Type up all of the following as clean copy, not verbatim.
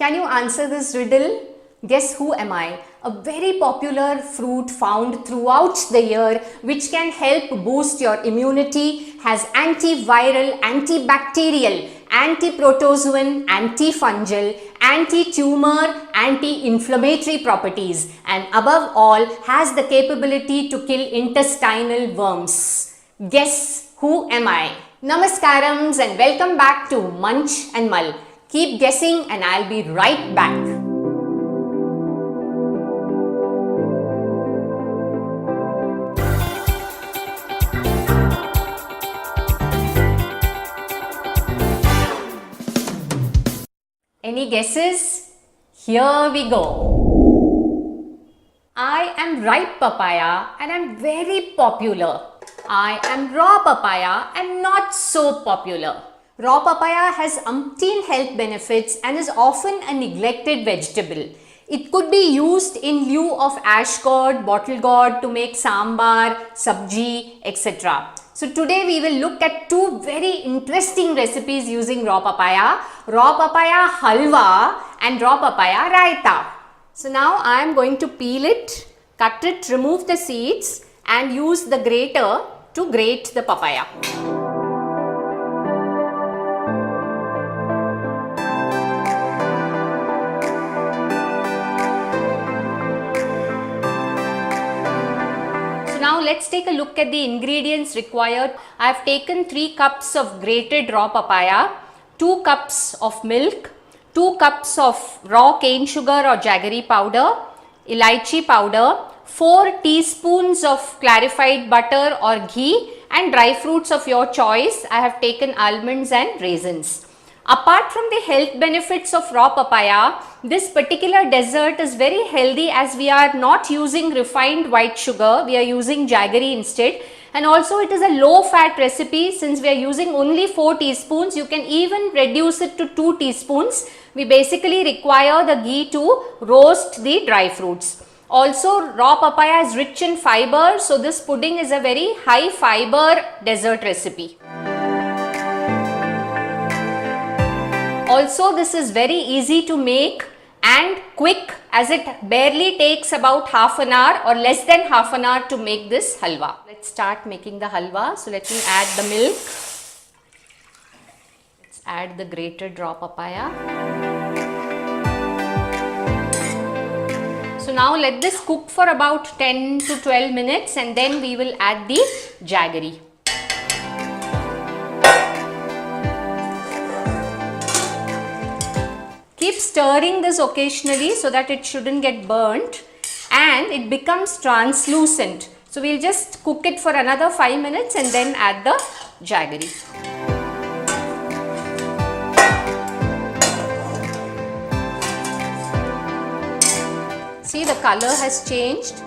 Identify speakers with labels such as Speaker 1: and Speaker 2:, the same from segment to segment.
Speaker 1: Can you answer this riddle? Guess who am I? A very popular fruit found throughout the year which can help boost your immunity, has antiviral, antibacterial, anti-protozoan, antifungal, anti-tumor, anti-inflammatory properties, and above all has the capability to kill intestinal worms. Guess who am I? Namaskarams and welcome back to Munch and Mull. Keep guessing and I'll be right back. Any guesses? Here we go. I am ripe papaya and I'm very popular. I am raw papaya and not so popular. Raw papaya has umpteen health benefits and is often a neglected vegetable. It could be used in lieu of ash gourd, bottle gourd to make sambar, sabji, etc. So today we will look at two very interesting recipes using raw papaya halwa and raw papaya raita. So now I am going to peel it, cut it, remove the seeds and use the grater to grate the papaya. Now let's take a look at the ingredients required. I have taken 3 cups of grated raw papaya, 2 cups of milk, 2 cups of raw cane sugar or jaggery powder, elaichi powder, 4 teaspoons of clarified butter or ghee and dry fruits of your choice. I have taken almonds and raisins. Apart from the health benefits of raw papaya, this particular dessert is very healthy as we are not using refined white sugar, we are using jaggery instead, and also it is a low fat recipe. Since we are using only 4 teaspoons, you can even reduce it to 2 teaspoons. We basically require the ghee to roast the dry fruits. Also, raw papaya is rich in fiber, so this pudding is a very high fiber dessert recipe. Also, this is very easy to make and quick as it barely takes about half an hour or less than half an hour to make this halwa. Let's start making the halwa. So, let me add the milk. Let's add the grated raw papaya. So, now let this cook for about 10 to 12 minutes and then we will add the jaggery. Keep stirring this occasionally so that it shouldn't get burnt and it becomes translucent. So, we will just cook it for another 5 minutes and then add the jaggery. See, the color has changed.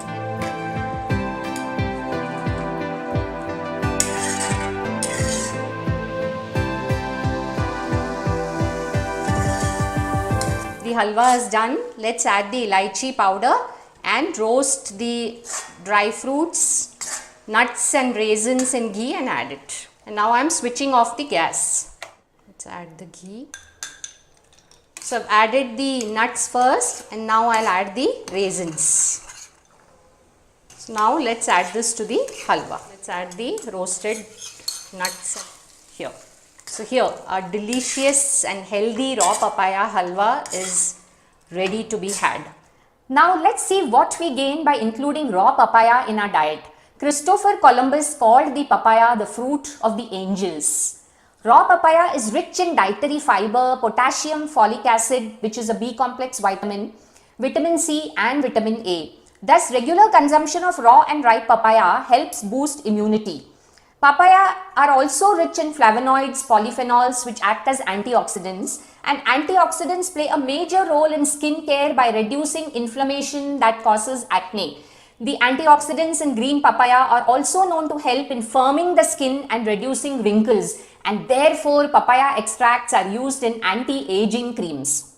Speaker 1: The halwa is done. Let's add the elaichi powder and roast the dry fruits, nuts and raisins in ghee and add it. And now I am switching off the gas. Let's add the ghee. So, I have added the nuts first and now I will add the raisins. So, now let's add this to the halwa. Let's add the roasted nuts here. So, here our delicious and healthy raw papaya halwa is ready to be had. Now, let's see what we gain by including raw papaya in our diet. Christopher Columbus called the papaya the fruit of the angels. Raw papaya is rich in dietary fiber, potassium, folic acid, which is a B complex vitamin, vitamin C and vitamin A. Thus, regular consumption of raw and ripe papaya helps boost immunity. Papaya are also rich in flavonoids, polyphenols which act as antioxidants, and antioxidants play a major role in skin care by reducing inflammation that causes acne. The antioxidants in green papaya are also known to help in firming the skin and reducing wrinkles, and therefore papaya extracts are used in anti-aging creams.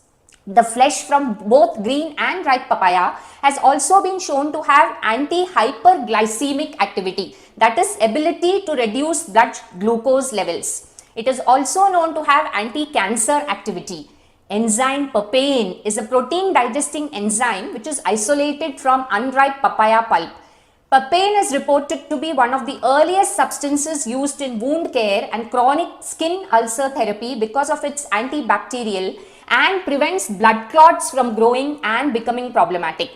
Speaker 1: The flesh from both green and ripe papaya has also been shown to have anti-hyperglycemic activity, that is ability to reduce blood glucose levels. It is also known to have anti-cancer activity. enzyme papain is a protein digesting enzyme which is isolated from unripe papaya pulp. Papain is reported to be one of the earliest substances used in wound care and chronic skin ulcer therapy because of its antibacterial and prevents blood clots from growing and becoming problematic.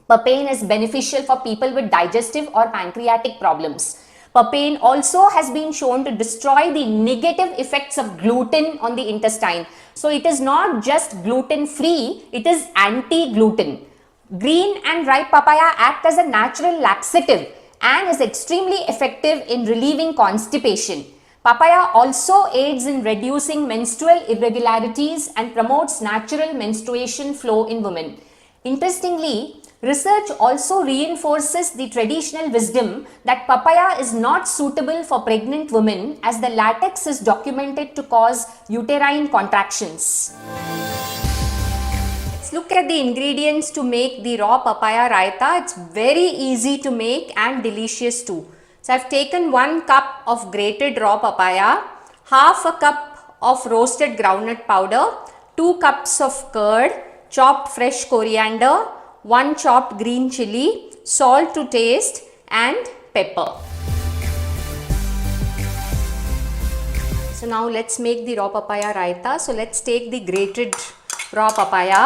Speaker 1: Papain is beneficial for people with digestive or pancreatic problems. Papain also has been shown to destroy the negative effects of gluten on the intestine. So it is not just gluten free, it is anti-gluten. Green and ripe papaya act as a natural laxative and is extremely effective in relieving constipation. Papaya also aids in reducing menstrual irregularities and promotes natural menstruation flow in women. Interestingly, research also reinforces the traditional wisdom that papaya is not suitable for pregnant women as the latex is documented to cause uterine contractions. Let's look at the ingredients to make the raw papaya raita. It's very easy to make and delicious too. So I've taken 1 cup of grated raw papaya, half a cup of roasted groundnut powder, 2 cups of curd, chopped fresh coriander, 1 chopped green chilli, salt to taste and pepper. So now let's make the raw papaya raita. So let's take the grated raw papaya.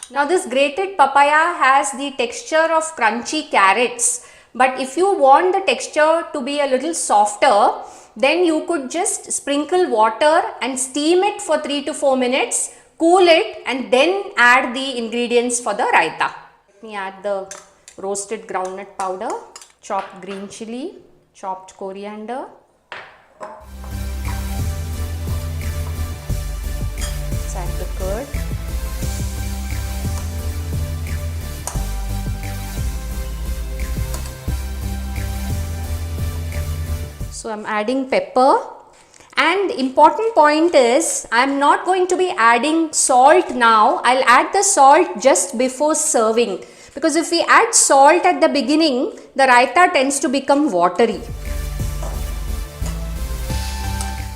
Speaker 1: Now this grated papaya has the texture of crunchy carrots, but if you want the texture to be a little softer, then you could just sprinkle water and steam it for 3 to 4 minutes, cool it and then add the ingredients for the raita. Let me add the roasted groundnut powder, chopped green chilli, chopped coriander. Let's add the curd. So I'm adding pepper. And important point is, I am not going to be adding salt now. I'll add the salt just before serving, because if we add salt at the beginning, the raita tends to become watery.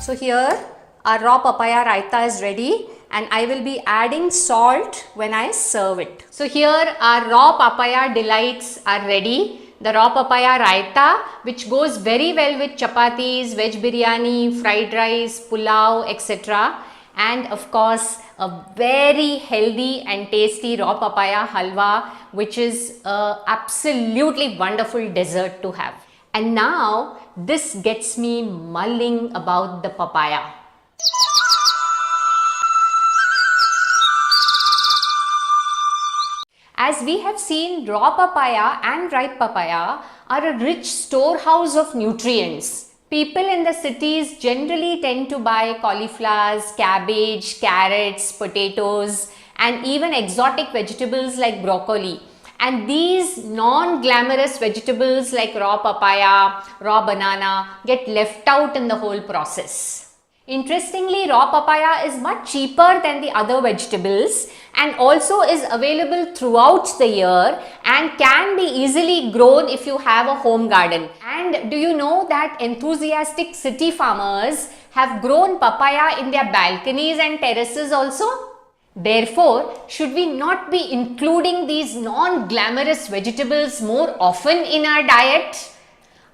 Speaker 1: So here our raw papaya raita is ready and I will be adding salt when I serve it. So here our raw papaya delights are ready. The raw papaya raita, which goes very well with chapatis, veg biryani, fried rice, pulao, etc. And of course, a very healthy and tasty raw papaya halwa, which is a absolutely wonderful dessert to have. And now, this gets me mulling about the papaya. As we have seen, raw papaya and ripe papaya are a rich storehouse of nutrients. People in the cities generally tend to buy cauliflowers, cabbage, carrots, potatoes, and even exotic vegetables like broccoli. And these non-glamorous vegetables like raw papaya, raw banana get left out in the whole process. Interestingly, raw papaya is much cheaper than the other vegetables and also is available throughout the year and can be easily grown if you have a home garden. And do you know that enthusiastic city farmers have grown papaya in their balconies and terraces also? Therefore, should we not be including these non-glamorous vegetables more often in our diet?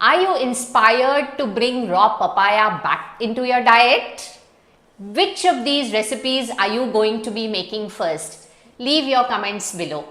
Speaker 1: Are you inspired to bring raw papaya back into your diet? Which of these recipes are you going to be making first? Leave your comments below.